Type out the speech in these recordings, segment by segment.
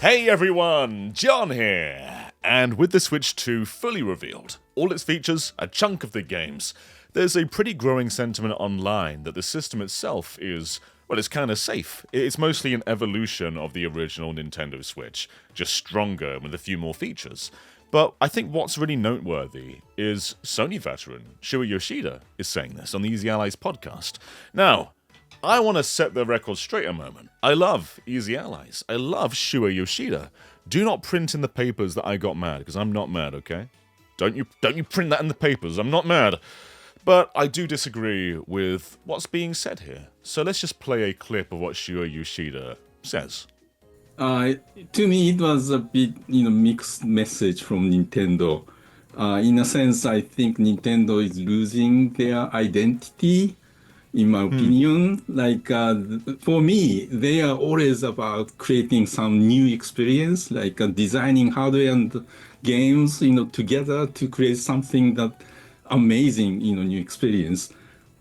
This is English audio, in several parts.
Hey everyone, John here! And with the Switch 2 fully revealed, all its features, a chunk of the games, there's a pretty growing sentiment online that the system itself is, well, it's kind of safe. It's mostly an evolution of the original Nintendo Switch, just stronger with a few more features. But I think what's really noteworthy is Sony veteran Shuhei Yoshida is saying this on the Easy Allies podcast. Now, I want to set the record straight a moment. I love Easy Allies. I love Shuhei Yoshida. Do not print in the papers that I got mad, because I'm not mad, okay? Don't you print that in the papers. I'm not mad. But I do disagree with what's being said here. So let's just play a clip of what Shuhei Yoshida says. To me, it was a bit, mixed message from Nintendo. In a sense, I think Nintendo is losing their identity. In my opinion, for me, they are always about creating some new experience, like designing hardware and games, together to create something that amazing, new experience.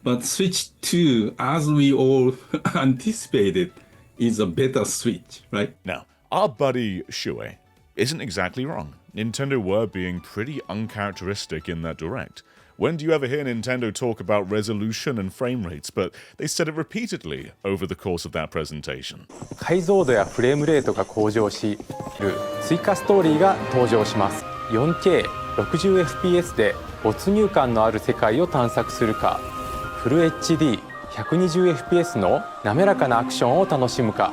But Switch 2, as we all anticipated, is a better Switch, right? Now, our buddy Shuhei isn't exactly wrong. Nintendo were being pretty uncharacteristic in that direct. When do you ever hear Nintendo talk about resolution and frame rates? But they said it repeatedly over the course of that presentation. 解像度やフレームレートが向上し、追加ストーリーが登場します。4K、60fps で没入感のある世界を探索するか、フル HD、120fps の滑らかなアクションを楽しむか。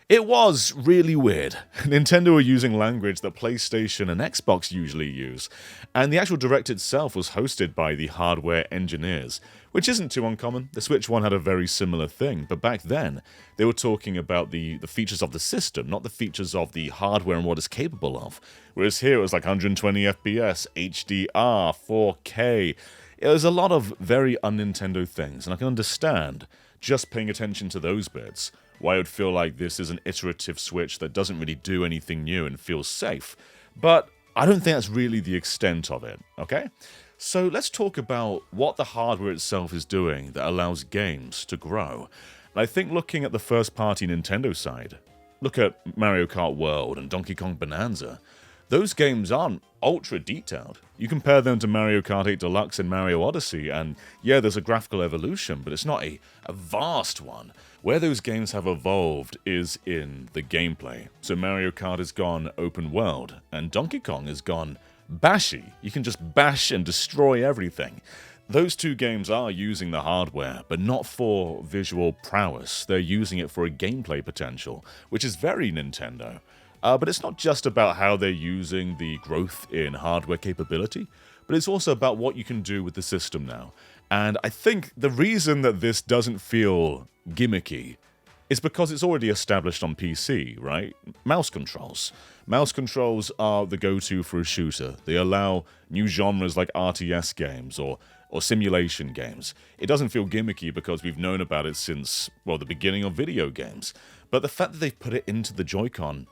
It was really weird. Nintendo were using language that PlayStation and Xbox usually use, and the actual Direct itself was hosted by the hardware engineers, which isn't too uncommon. The Switch 1 had a very similar thing, but back then, they were talking about the features of the system, not the features of the hardware and what it's capable of. Whereas here it was like 120 FPS, HDR, 4K. It was a lot of very un-Nintendo things, and I can understand, just paying attention to those bits, why I would feel like this is an iterative Switch that doesn't really do anything new and feels safe. But I don't think that's really the extent of it, okay? So let's talk about what the hardware itself is doing that allows games to grow. And I think looking at the first-party Nintendo side, look at Mario Kart World and Donkey Kong Bonanza, those games aren't ultra-detailed. You compare them to Mario Kart 8 Deluxe and Mario Odyssey, and yeah, there's a graphical evolution, but it's not a vast one. Where those games have evolved is in the gameplay. So Mario Kart has gone open world, and Donkey Kong has gone bashy. You can just bash and destroy everything. Those two games are using the hardware, but not for visual prowess. They're using it for a gameplay potential, which is very Nintendo. But it's not just about how they're using the growth in hardware capability, but it's also about what you can do with the system now. And I think the reason that this doesn't feel gimmicky is because it's already established on PC, right? Mouse controls. Mouse controls are the go-to for a shooter. They allow new genres like RTS games or simulation games. It doesn't feel gimmicky because we've known about it since, well, the beginning of video games. But the fact that they've put it into the Joy-Con,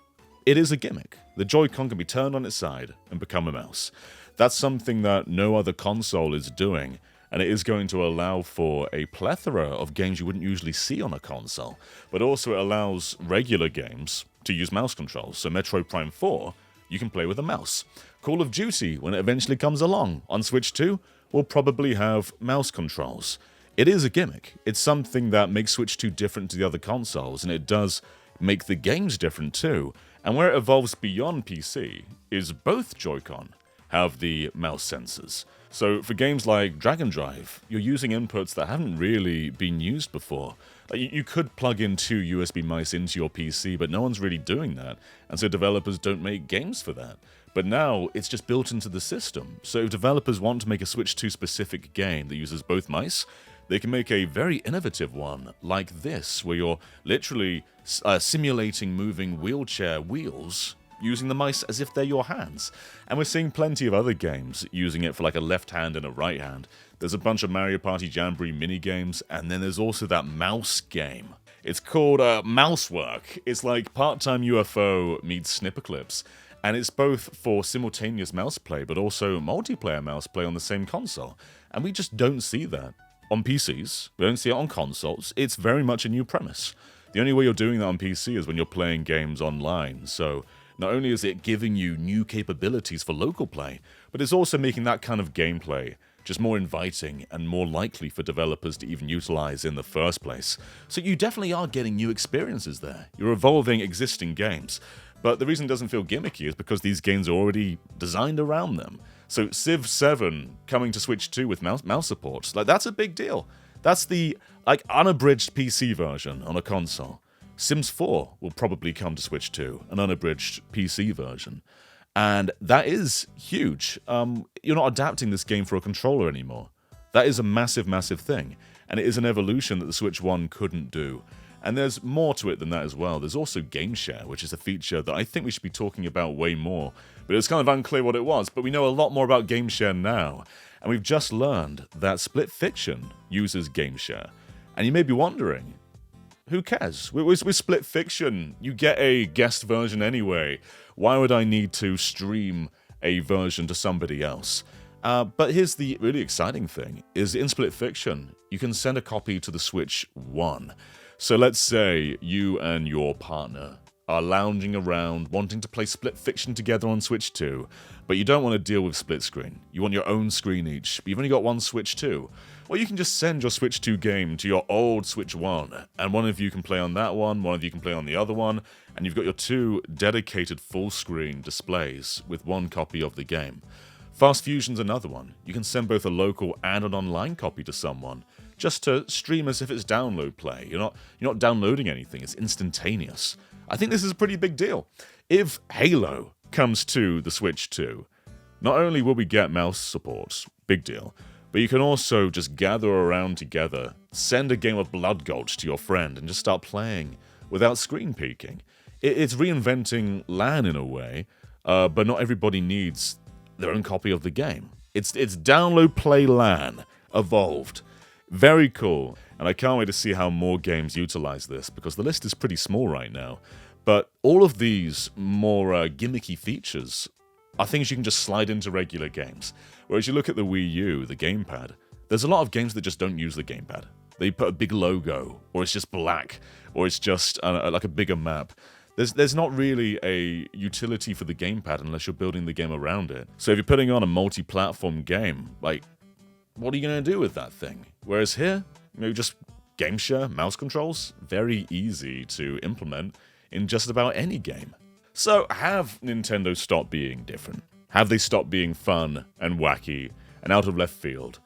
it is a gimmick. The Joy-Con can be turned on its side and become a mouse. That's something that no other console is doing, and it is going to allow for a plethora of games you wouldn't usually see on a console, but also it allows regular games to use mouse controls. So Metroid Prime 4, you can play with a mouse. Call of Duty, when it eventually comes along on Switch 2, will probably have mouse controls. It is a gimmick. It's something that makes Switch 2 different to the other consoles, and it does make the games different too. And where it evolves beyond PC is both Joy-Con have the mouse sensors. So for games like Dragon Drive, you're using inputs that haven't really been used before. You could plug in two USB mice into your PC, but no one's really doing that, and so developers don't make games for that. But now, it's just built into the system. So if developers want to make a Switch 2 specific game that uses both mice, they can make a very innovative one like this, where you're literally simulating moving wheelchair wheels using the mice as if they're your hands. And we're seeing plenty of other games using it for like a left hand and a right hand. There's a bunch of Mario Party Jamboree mini-games, and then there's also that mouse game. It's called Mousework. It's like part-time UFO meets Snipperclips. And it's both for simultaneous mouse play, but also multiplayer mouse play on the same console. And we just don't see that on PCs. We don't see it on consoles. It's very much a new premise. The only way you're doing that on PC is when you're playing games online. So not only is it giving you new capabilities for local play, but it's also making that kind of gameplay just more inviting and more likely for developers to even utilize in the first place. So you definitely are getting new experiences there. You're evolving existing games. But the reason it doesn't feel gimmicky is because these games are already designed around them. So Civ 7 coming to Switch 2 with mouse support, that's a big deal. That's the unabridged PC version on a console. Sims 4 will probably come to Switch 2, an unabridged PC version. And that is huge. You're not adapting this game for a controller anymore. That is a massive, massive thing. And it is an evolution that the Switch 1 couldn't do. And there's more to it than that as well. There's also Game Share, which is a feature that I think we should be talking about way more. But it was kind of unclear what it was. But we know a lot more about Game Share now. And we've just learned that Split Fiction uses Game Share. And you may be wondering, who cares? With Split Fiction, you get a guest version anyway. Why would I need to stream a version to somebody else? But here's the really exciting thing, is in Split Fiction, you can send a copy to the Switch 1. So let's say you and your partner are lounging around wanting to play Split Fiction together on Switch 2, but you don't want to deal with split screen. You want your own screen each, but you've only got one Switch 2. Well, you can just send your Switch 2 game to your old Switch 1, and one of you can play on that one of you can play on the other one, and you've got your two dedicated full-screen displays with one copy of the game. Fast Fusion's another one. You can send both a local and an online copy to someone, just to stream as if it's download play. You're not downloading anything, it's instantaneous. I think this is a pretty big deal. If Halo comes to the Switch 2, not only will we get mouse support, big deal, but you can also just gather around together, send a game of Blood Gulch to your friend, and just start playing without screen peeking. It's reinventing LAN in a way, but not everybody needs their own copy of the game. It's download play LAN evolved. Very cool, and I can't wait to see how more games utilize this, because the list is pretty small right now. But all of these more gimmicky features are things you can just slide into regular games. Whereas you look at the Wii U, the gamepad, there's a lot of games that just don't use the gamepad. They put a big logo, or it's just black, or it's just like a bigger map. There's not really a utility for the gamepad unless you're building the game around it. So if you're putting on a multi-platform game, what are you going to do with that thing? Whereas here, just Game Share, mouse controls, very easy to implement in just about any game. So have Nintendo stopped being different? Have they stopped being fun and wacky and out of left field?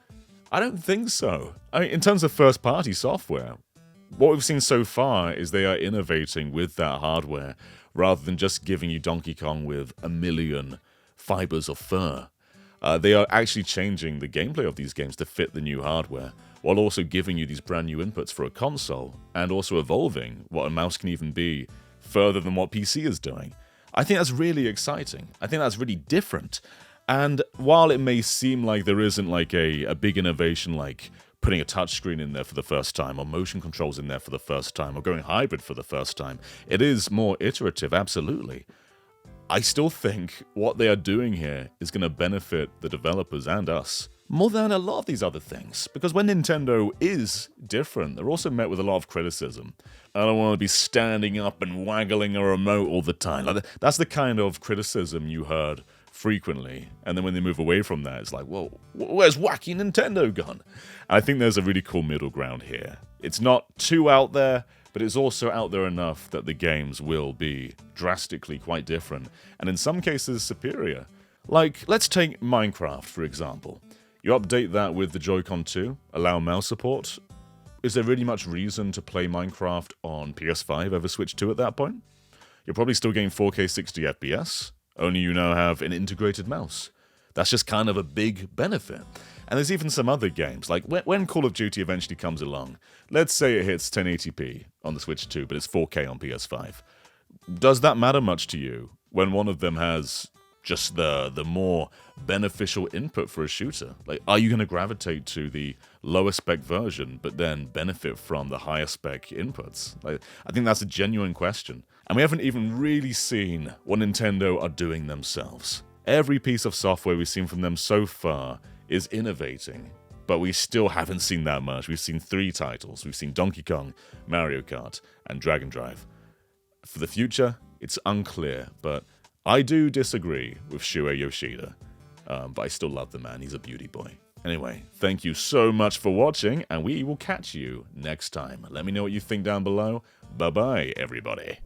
I don't think so. I mean, in terms of first-party software, what we've seen so far is they are innovating with that hardware rather than just giving you Donkey Kong with a million fibers of fur. They are actually changing the gameplay of these games to fit the new hardware, while also giving you these brand new inputs for a console, and also evolving what a mouse can even be further than what PC is doing. I think that's really exciting. I think that's really different. And while it may seem like there isn't a big innovation like putting a touchscreen in there for the first time, or motion controls in there for the first time, or going hybrid for the first time, it is more iterative, absolutely. I still think what they are doing here is going to benefit the developers and us more than a lot of these other things. Because when Nintendo is different, they're also met with a lot of criticism. I don't want to be standing up and waggling a remote all the time. That's the kind of criticism you heard frequently. And then when they move away from that, it's like, whoa, where's wacky Nintendo gone? I think there's a really cool middle ground here. It's not too out there, but it's also out there enough that the games will be drastically quite different, and in some cases superior. Let's take Minecraft, for example. You update that with the Joy-Con 2, allow mouse support. Is there really much reason to play Minecraft on PS5 over Switch 2 at that point? You're probably still getting 4K 60 FPS, only you now have an integrated mouse. That's just kind of a big benefit. And there's even some other games, like when Call of Duty eventually comes along, let's say it hits 1080p on the Switch 2, but it's 4K on PS5. Does that matter much to you when one of them has just the more beneficial input for a shooter? Are you going to gravitate to the lower spec version, but then benefit from the higher spec inputs? I think that's a genuine question. And we haven't even really seen what Nintendo are doing themselves. Every piece of software we've seen from them so far is innovating but we still haven't seen that much. We've seen 3 titles. We've seen Donkey Kong, Mario Kart, and Dragon Drive. For the future, it's unclear, but I do disagree with Shuei Yoshida. But I still love the man. He's a beauty boy. Anyway, thank you so much for watching, and we will catch you next time. Let me know what you think down below. Bye-bye, everybody.